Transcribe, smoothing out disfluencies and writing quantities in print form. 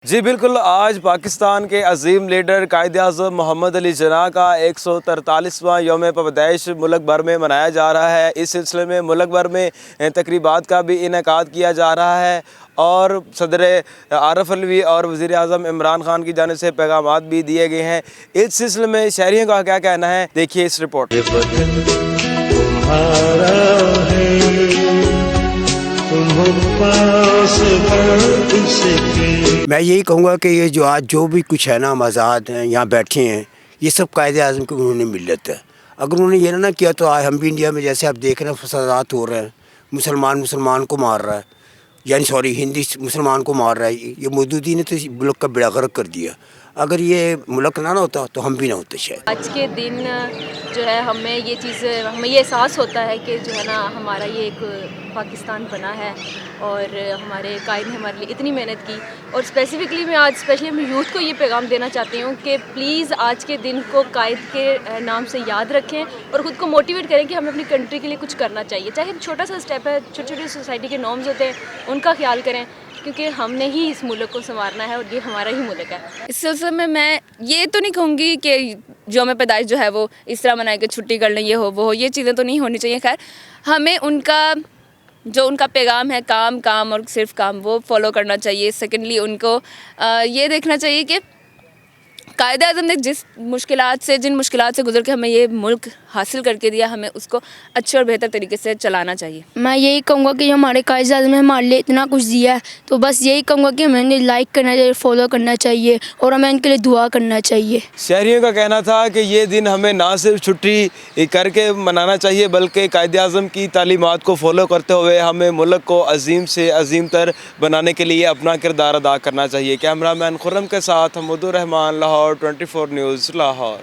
جی بالکل، آج پاکستان کے عظیم لیڈر قائد اعظم محمد علی جناح کا 143واں یوم پیدائش ملک بھر میں منایا جا رہا ہے۔ اس سلسلے میں ملک بھر میں تقریبات کا بھی انعقاد کیا جا رہا ہے اور صدر عارف علوی اور وزیر اعظم عمران خان کی جانب سے پیغامات بھی دیے گئے ہیں۔ اس سلسلے میں شہریوں کا کیا کہنا ہے، دیکھیے اس رپورٹ۔ میں یہی کہوں گا کہ یہ جو آج جو بھی کچھ ہے نا، ہم آزاد ہیں، یہاں بیٹھے ہیں، یہ سب قائد اعظم کو انہوں نے ملت ہے۔ اگر انہوں نے یہ نہ کیا تو آج ہم بھی انڈیا میں جیسے آپ دیکھ رہے ہیں فسادات ہو رہے ہیں، مسلمان کو مار رہا ہے، یعنی سوری ہندی مسلمان کو مار رہا ہے۔ یہ مودودی نے تو ملک کا بیڑا غرق کر دیا۔ اگر یہ ملک نہ ہوتا تو ہم بھی نہ ہوتے شاید۔ آج کے دن جو ہے ہمیں یہ احساس ہوتا ہے کہ جو ہے نا ہمارا یہ ایک پاکستان بنا ہے اور ہمارے قائد نے ہمارے لیے اتنی محنت کی، اور اسپیسیفکلی میں آج اسپیشلی اپنے یوتھ کو یہ پیغام دینا چاہتی ہوں کہ پلیز آج کے دن کو قائد کے نام سے یاد رکھیں اور خود کو موٹیویٹ کریں کہ ہمیں اپنی کنٹری کے لیے کچھ کرنا چاہیے، چاہے چھوٹا سا اسٹیپ ہے، چھوٹی چھوٹی سوسائٹی کے نارمز ہوتے ہیں ان کا خیال کریں، کیونکہ ہم نے ہی اس ملک کو سنوارنا ہے اور یہ ہمارا ہی ملک ہے۔ اس سلسلے میں یہ تو نہیں کہوں گی کہ یوم پیدائش جو ہے وہ اس طرح منائے کہ چھٹی کر لیں، یہ ہو وہ ہو، یہ چیزیں تو نہیں ہونی چاہیے۔ خیر ہمیں ان کا پیغام ہے کام اور صرف کام وہ فالو کرنا چاہیے۔ سیکنڈلی ان کو یہ دیکھنا چاہیے کہ قائد اعظم نے جن مشکلات سے گزر کے ہمیں یہ ملک حاصل کر کے دیا، ہمیں اس کو اچھے اور بہتر طریقے سے چلانا چاہیے۔ میں یہی کہوں گا کہ ہمارے قائد اعظم نے ہمارے لیے اتنا کچھ دیا ہے، تو بس یہی کہوں گا کہ ہمیں انہیں لائک کرنا چاہیے، فالو کرنا چاہیے اور ہمیں ان کے لیے دعا کرنا چاہیے۔ شہریوں کا کہنا تھا کہ یہ دن ہمیں نہ صرف چھٹی کر کے منانا چاہیے بلکہ قائد اعظم کی تعلیمات کو فالو کرتے ہوئے ہمیں ملک کو عظیم سے عظیم تر بنانے کے لیے اپنا کردار ادا کرنا چاہیے۔ کیمرہ مین خرم کے ساتھ حمود الرحمان، لاہور 24 نیوز لاہور۔